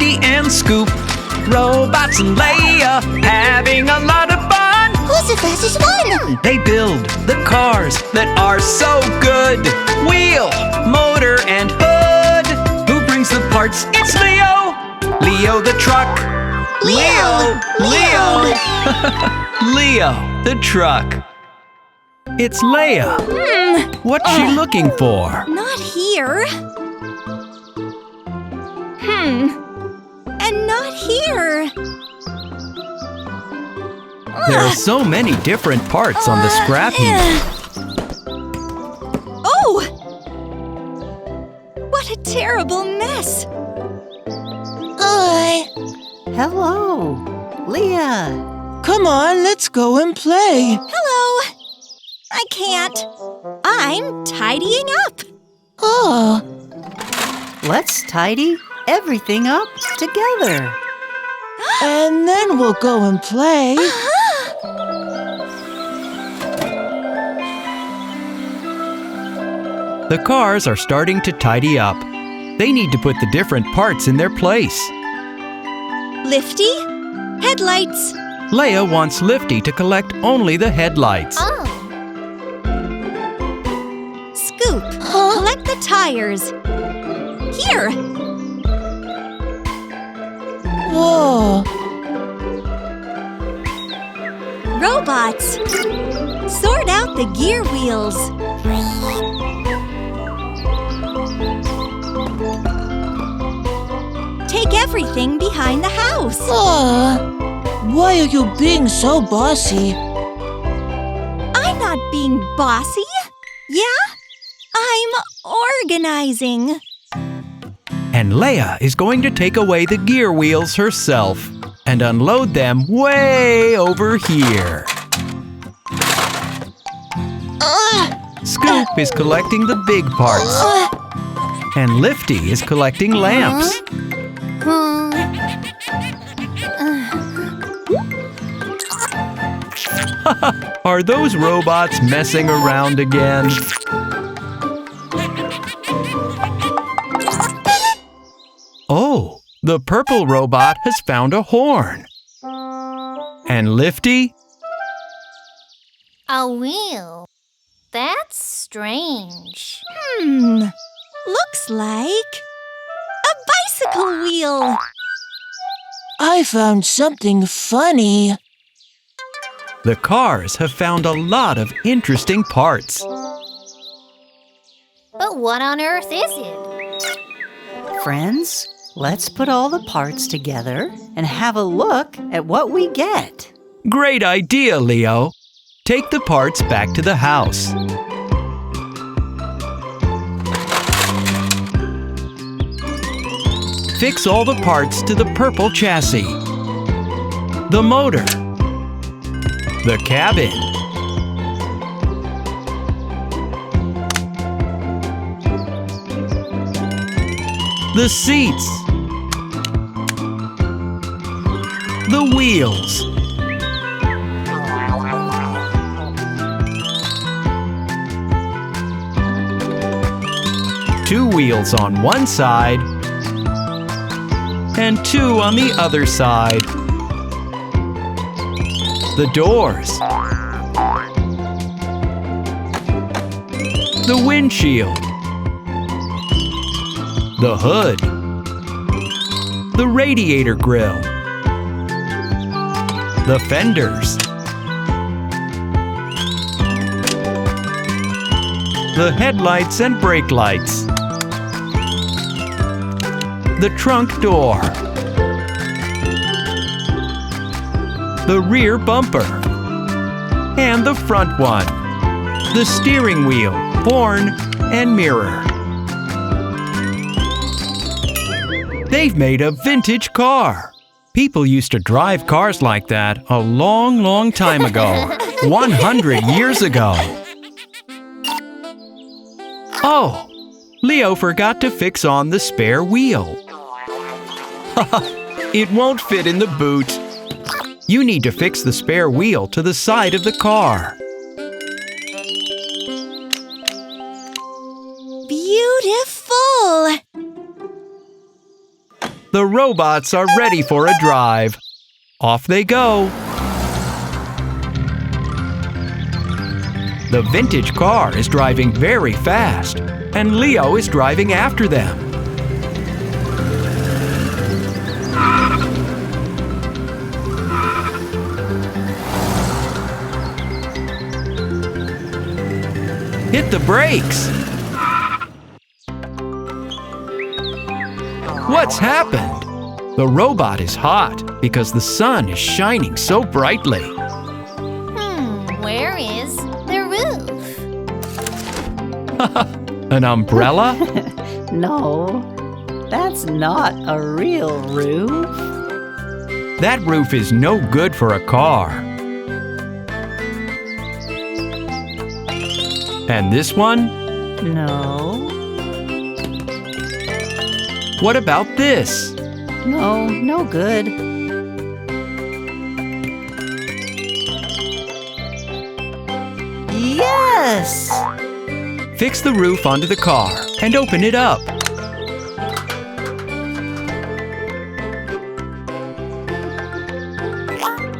Lifty and Scoop, Robots and Leia, having a lot of fun. Who's the fastest one? They build the cars that are so good. Wheel, motor, and hood. Who brings the parts? It's Leo. Leo the truck. Leo. Leo the truck. It's Leia. What's she looking for? Not here. And not here. There are so many different parts on the scrap heap. Oh! What a terrible mess. Hello, Leah. Come on, let's go and play. Hello. I can't. I'm tidying up. Oh, Let's tidy everything up together. and then we'll go and play. The cars are starting to tidy up. They need to put the different parts in their place. Lifty, headlights. Leia wants Lifty to collect only the headlights. Scoop, collect the tires. Here. Whoa, Robots, sort out the gear wheels. Take everything behind the house. why are you being so bossy? I'm not being bossy. Yeah? I'm organizing. And Leia is going to take away the gear wheels herself and unload them way over here. Scoop is collecting the big parts. And Lifty is collecting lamps. Are those robots messing around again? Oh, the purple robot has found a horn. And Lifty? A wheel. That's strange. Looks like a bicycle wheel. I found something funny. The cars have found a lot of interesting parts. But what on earth is it? Friends, let's put all the parts together and have a look at what we get. Great idea, Leo. Take the parts back to the house. Fix all the parts to the purple chassis. The motor. The cabin. The seats. The wheels. Two wheels on one side and two on the other side. The doors. The windshield. The hood. The radiator grill. The fenders. The headlights and brake lights. The trunk door. The rear bumper. And the front one. The steering wheel, horn, and mirror. They've made a vintage car. People used to drive cars like that a long, long time ago. 100 years ago. Oh, Leo forgot to fix on the spare wheel. It won't fit in the boot. You need to fix the spare wheel to the side of the car. Beautiful. The robots are ready for a drive. Off they go. The vintage car is driving very fast, and Leo is driving after them. Hit the brakes! What's happened? The robot is hot because the sun is shining so brightly. Where is the roof? An umbrella? No, that's not a real roof. That roof is no good for a car. And this one? No, What about this? no good. Yes! Fix the roof onto the car and open it up.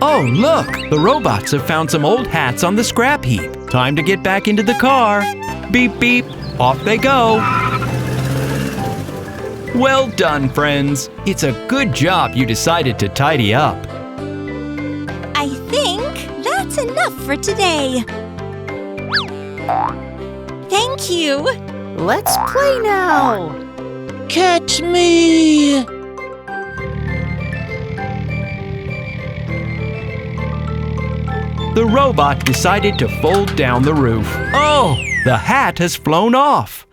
Oh, look! The robots have found some old hats on the scrap heap. Time to get back into the car. Beep, beep. Off they go. Well done, friends. It's a good job you decided to tidy up. I think that's enough for today. Thank you. Let's play now! Catch me! The robot decided to fold down the roof. Oh, the hat has flown off.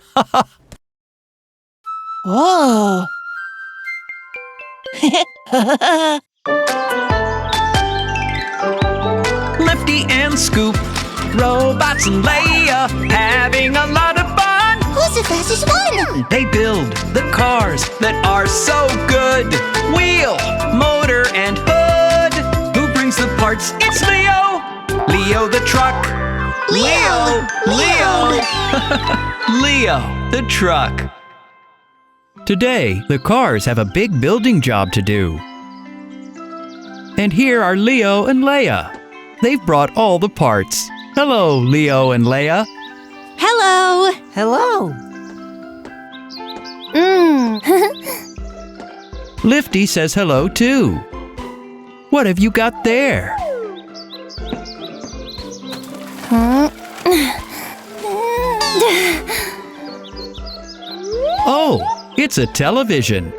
Whoa! Lifty and Scoop, robots and Leia, having a lot of fun. Who's the fastest one? They build the cars that are so good. Wheel, motor, and hood. Who brings the parts? It's Leo. Leo the truck. Leo. Leo the truck. Today, the cars have a big building job to do. And here are Leo and Leia. They've brought all the parts. Hello, Leo and Leia. Hello. Hello! Lifty says hello too. What have you got there? Oh, it's a television.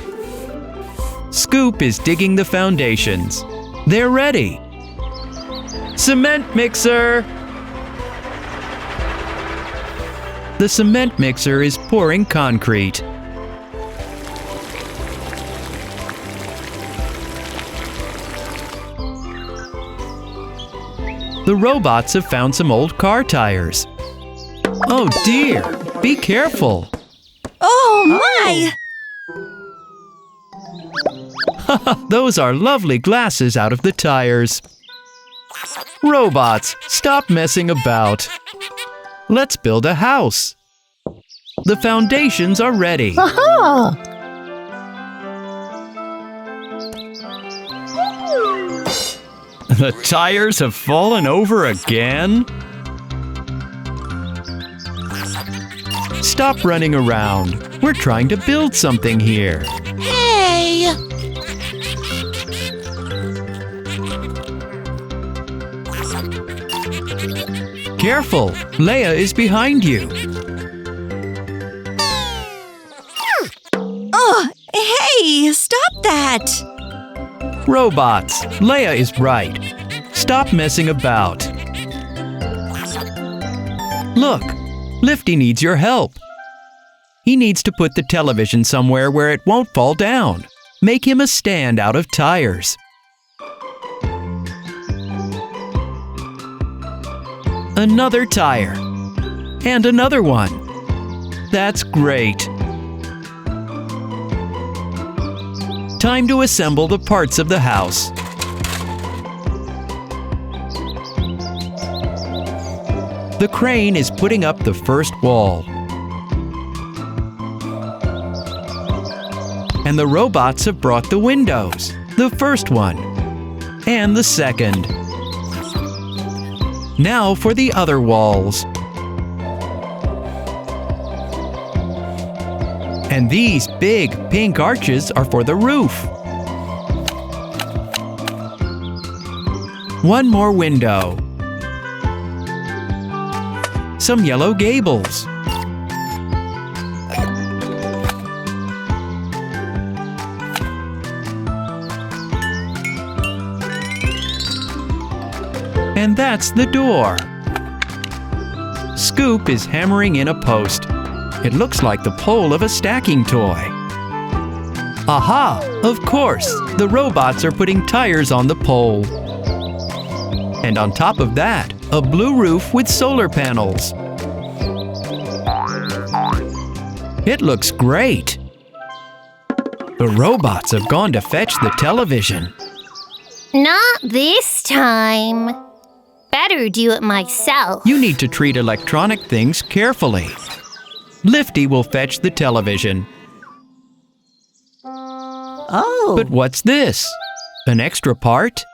Scoop is digging the foundations. They're ready. Cement mixer! The cement mixer is pouring concrete. The robots have found some old car tires. Oh dear, be careful. Oh my! Those are lovely glasses out of the tires. Robots, stop messing about. Let's build a house. The foundations are ready. The tires have fallen over again. Stop running around. We're trying to build something here. Hey! Careful, Leia is behind you. Oh, hey, stop that! Robots, Leia is right. Stop messing about. Look, Lifty needs your help. He needs to put the television somewhere where it won't fall down. Make him a stand out of tires. Another tire. And another one. That's great. Time to assemble the parts of the house. The crane is putting up the first wall. and the robots have brought the windows. The first one. And the second. Now for the other walls. And these big pink arches are for the roof. One more window. Some yellow gables. And that's the door. Scoop is hammering in a post. It looks like the pole of a stacking toy. Aha! Of course, the robots are putting tires on the pole. And on top of that, a blue roof with solar panels. It looks great. The robots have gone to fetch the television. Not this time. Better do it myself. You need to treat electronic things carefully. Lifty will fetch the television. Oh. But what's this? An extra part?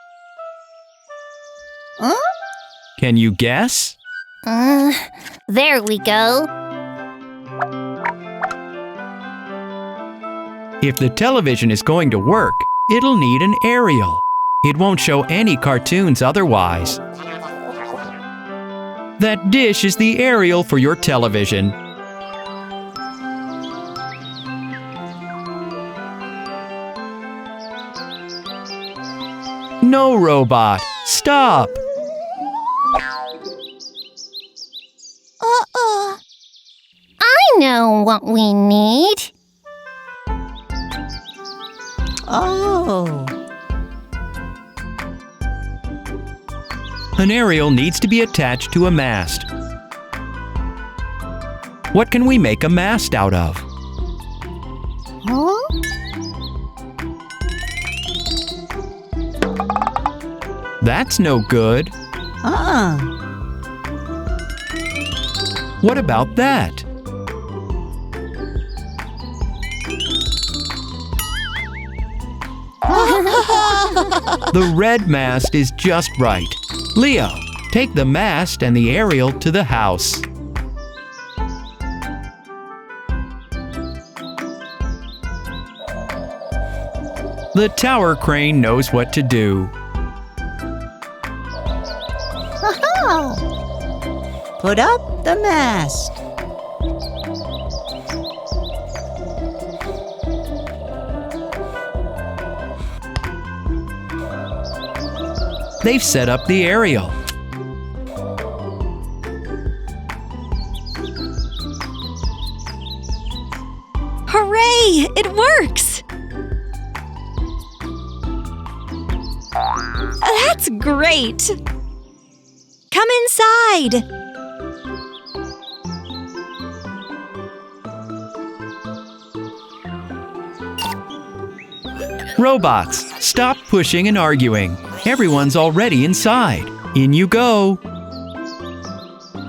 Huh? Can you guess? There we go. If the television is going to work, it'll need an aerial. It won't show any cartoons otherwise. That dish is the aerial for your television. No, robot! Stop! I know what we need. Oh. An aerial needs to be attached to a mast. What can we make a mast out of? Huh? That's no good. What about that? The red mast is just right. Leo, take the mast and the aerial to the house. The tower crane knows what to do. Put up the mast. They've set up the aerial. Hooray! It works! That's great! Come inside! Robots, stop pushing and arguing. Everyone's already inside. In you go.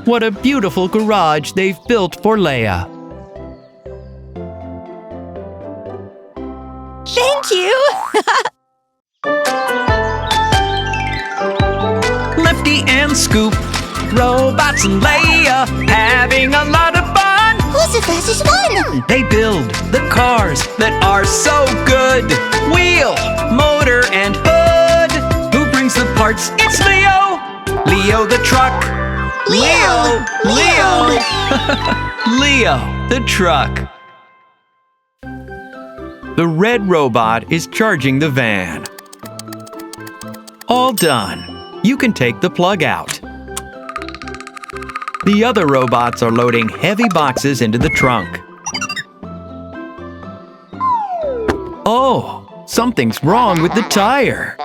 What a beautiful garage they've built for Leia. Thank you! Lifty and Scoop, robots and Leia, having a lot of fun. Who's the fastest one? They build the cars that are so good. Wheel, motor, and hood. Who brings the parts? It's Leo. Leo the truck. Leo! Leo the truck. The red robot is charging the van. All done. You can take the plug out. The other robots are loading heavy boxes into the trunk. Oh, something's wrong with the tire.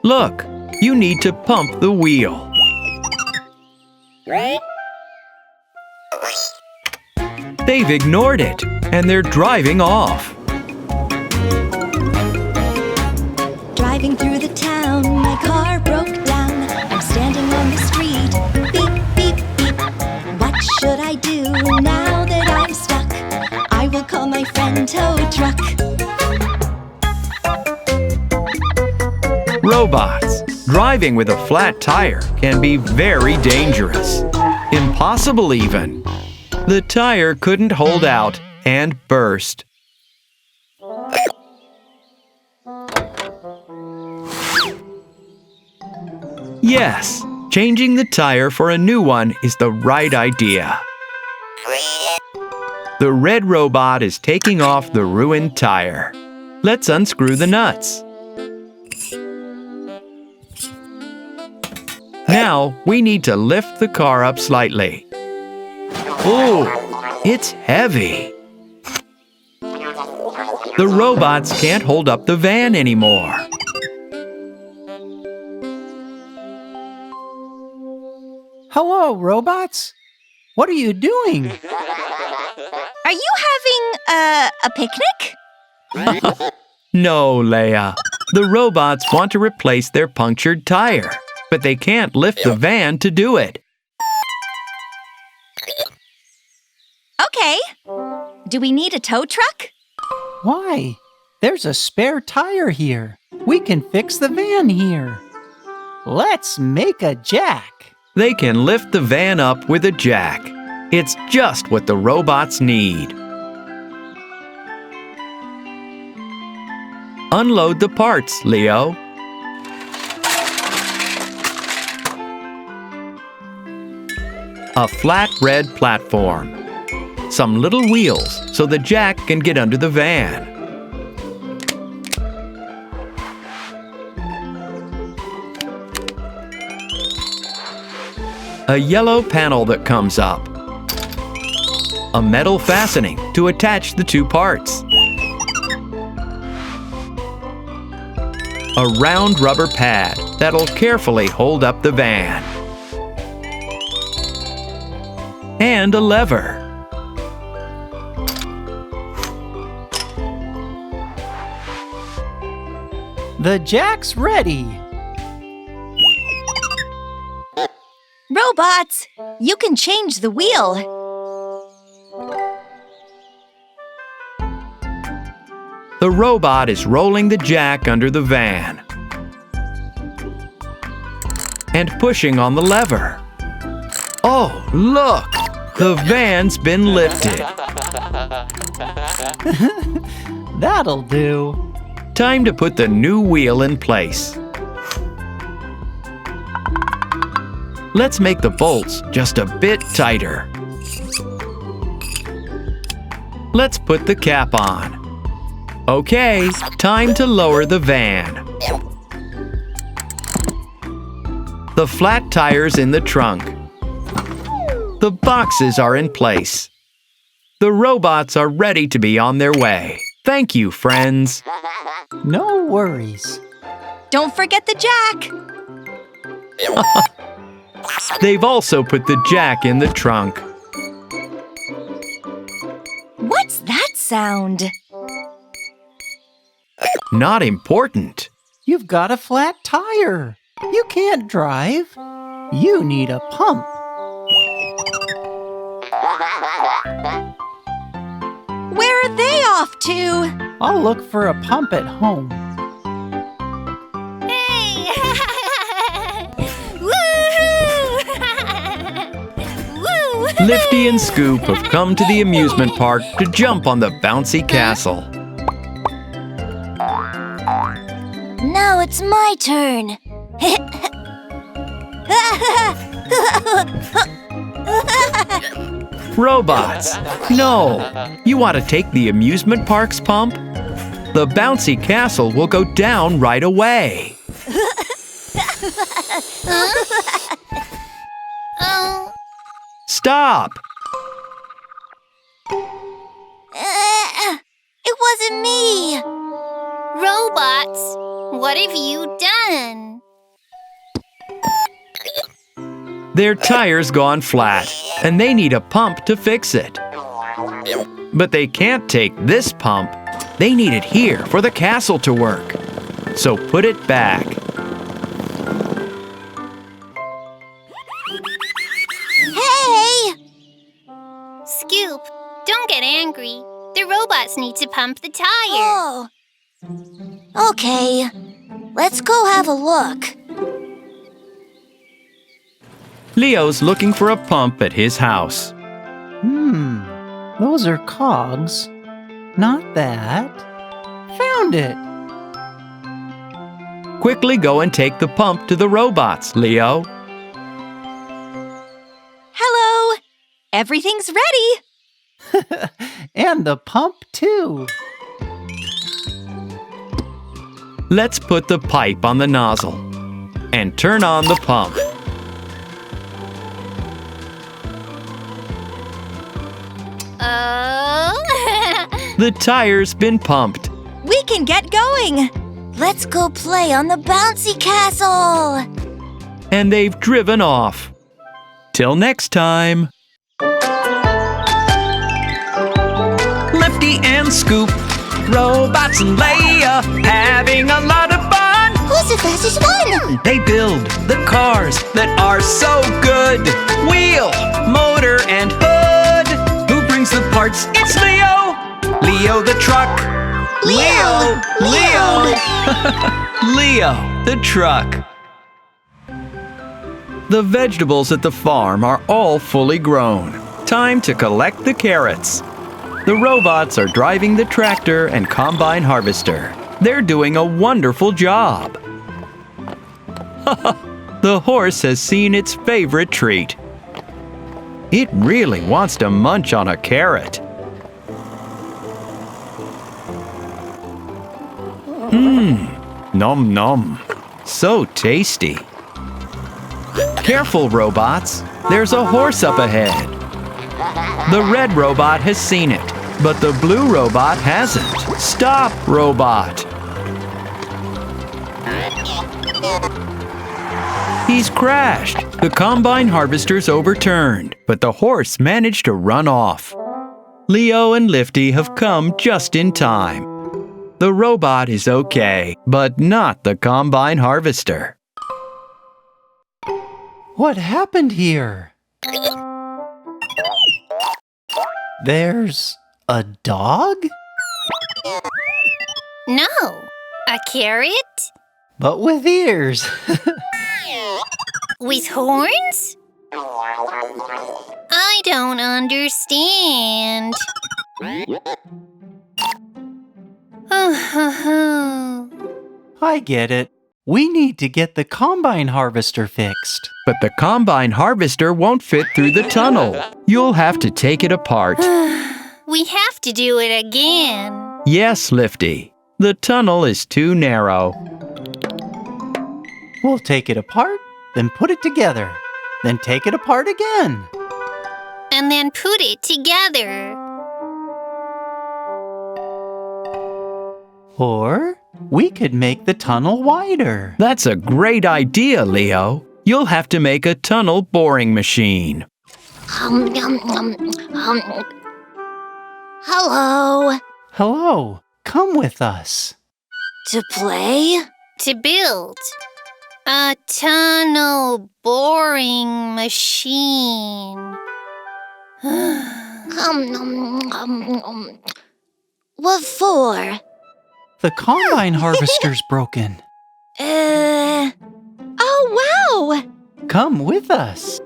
Look, you need to pump the wheel. They've ignored it, and they're driving off. Driving through the town, my car broke down. I'm standing on the street, beep, beep, beep. What should I do now that I robots. Driving with a flat tire can be very dangerous. Impossible even. The tire couldn't hold out and burst. Yes, changing the tire for a new one is the right idea. The red robot is taking off the ruined tire. Let's unscrew the nuts. Now we need to lift the car up slightly. Ooh, it's heavy. The robots can't hold up the van anymore. Hello, robots. What are you doing? Are you having a picnic? No, Leia. The robots want to replace their punctured tire, but they can't lift the van to do it. Okay. Do we need a tow truck? Why? There's a spare tire here. We can fix the van here. Let's make a jack. They can lift the van up with a jack. It's just what the robots need. Unload the parts, Leo. A flat red platform. Some little wheels so the jack can get under the van. A yellow panel that comes up. A metal fastening to attach the two parts. A round rubber pad that'll carefully hold up the van. And a lever. The jack's ready. Robots, you can change the wheel. The robot is rolling the jack under the van and pushing on the lever. Oh, look! The van's been lifted. That'll do. Time to put the new wheel in place. Let's make the bolts just a bit tighter. Let's put the cap on. Okay, time to lower the van. The flat tire's in the trunk. The boxes are in place. The robots are ready to be on their way. Thank you, friends. No worries. Don't forget the jack. They've also put the jack in the trunk. What's that sound? Not important. You've got a flat tire. You can't drive. You need a pump. Where are they off to? I'll look for a pump at home. Hey! Woo! Lifty and Scoop have come to the amusement park to jump on the bouncy castle. Now it's my turn. Robots! No! You want to take the amusement park's pump? The bouncy castle will go down right away. Oh. Stop! It wasn't me. Robots, what have you done? Their tire's gone flat, and they need a pump to fix it. But they can't take this pump. They need it here for the castle to work. So put it back. Hey! Scoop, don't get angry. The robots need to pump the tire. Oh. Okay. Let's go have a look. Leo's looking for a pump at his house. Those are cogs. Not that. Found it. Quickly go and take the pump to the robots, Leo. Hello! Everything's ready! And the pump, too. Let's put the pipe on the nozzle and turn on the pump. The tire's been pumped. We can get going! Let's go play on the bouncy castle. And they've driven off. Till next time. Lifty and Scoop, Robots and Leia, having a lot of fun. Who's the fastest one? They build the cars that are so good. Wheel, motor, and hood. Who brings the parts? It's Leo. Leo the truck. Leo. Leo the truck. The vegetables at the farm are all fully grown. Time to collect the carrots. The robots are driving the tractor and combine harvester. They're doing a wonderful job. The horse has seen its favorite treat. It really wants to munch on a carrot. Nom nom. So tasty. Careful, robots. There's a horse up ahead. The red robot has seen it, but the blue robot hasn't. Stop, robot. He's crashed. The combine harvester's overturned, but the horse managed to run off. Leo and Lifty have come just in time. The robot is okay, but not the combine harvester. What happened here? There's a dog? No. A carrot? But with ears. With horns? I don't understand. I get it. We need to get the combine harvester fixed. But the combine harvester won't fit through the tunnel. You'll have to take it apart. We have to do it again. Yes, Lifty. The tunnel is too narrow. We'll take it apart, then put it together. Then take it apart again. And then put it together. Or we could make the tunnel wider. That's a great idea, Leo. You'll have to make a tunnel boring machine. Hello. Hello, come with us. To play? To build. A tunnel boring machine. What for? The combine harvester's broken. Oh, wow! Come with us.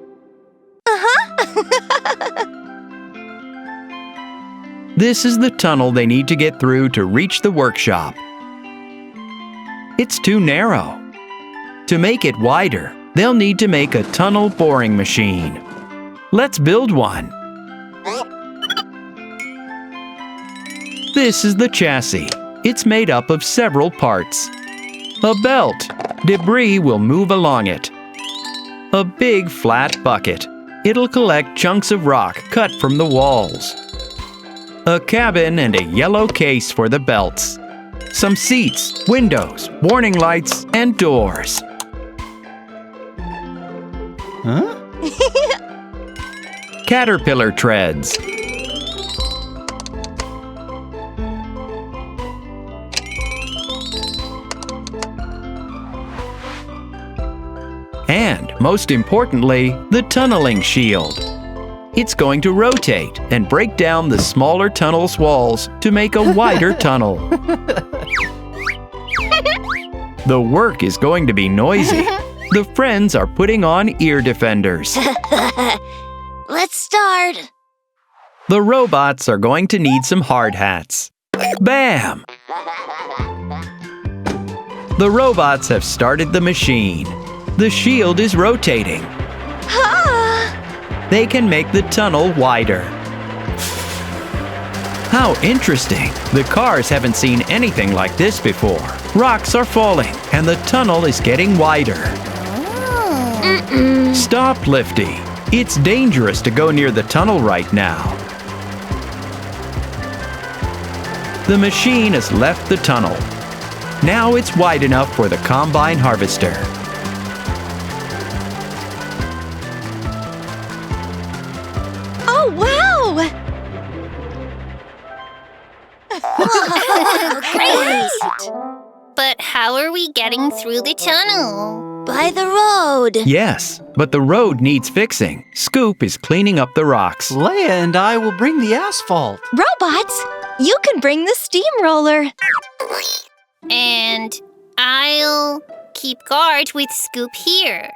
This is the tunnel they need to get through to reach the workshop. It's too narrow. To make it wider, they'll need to make a tunnel boring machine. Let's build one. This is the chassis. It's made up of several parts. A belt. Debris will move along it. A big flat bucket. It'll collect chunks of rock cut from the walls. A cabin and a yellow case for the belts. Some seats, windows, warning lights, and doors. Huh? Caterpillar treads. And, most importantly, the tunneling shield. It's going to rotate and break down the smaller tunnel's walls to make a wider tunnel. The work is going to be noisy. The friends are putting on ear defenders. Let's start. The robots are going to need some hard hats. Bam! The robots have started the machine. The shield is rotating. They can make the tunnel wider. How interesting! The cars haven't seen anything like this before. Rocks are falling, and the tunnel is getting wider. Stop, Lifty. It's dangerous to go near the tunnel right now. The machine has left the tunnel. Now it's wide enough for the combine harvester. Oh, wow! Great! But how are we getting through the tunnel? By the road. Yes, but the road needs fixing. Scoop is cleaning up the rocks. Leia and I will bring the asphalt. Robots, you can bring the steamroller. And I'll keep guard with Scoop here.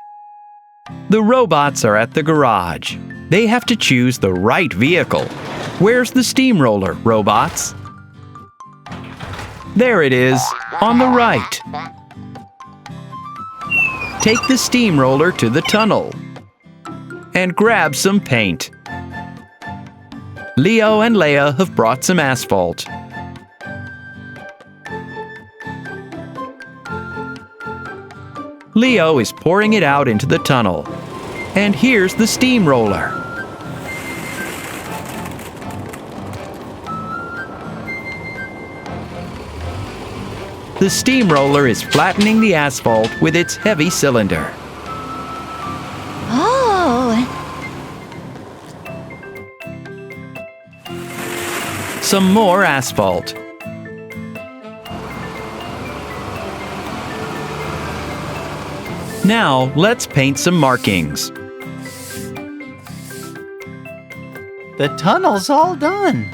The robots are at the garage. They have to choose the right vehicle. Where's the steamroller, robots? There it is, on the right. Take the steamroller to the tunnel and grab some paint. Leo and Leia have brought some asphalt. Leo is pouring it out into the tunnel. And here's the steamroller. The steamroller is flattening the asphalt with its heavy cylinder. Oh, Some more asphalt. Now, let's paint some markings. The tunnel's all done.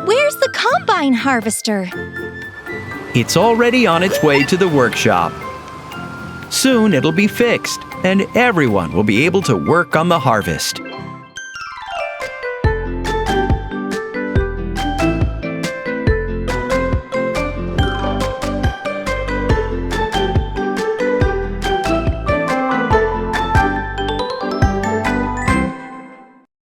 where's the combine harvester? It's already on its way to the workshop. Soon it'll be fixed, and everyone will be able to work on the harvest.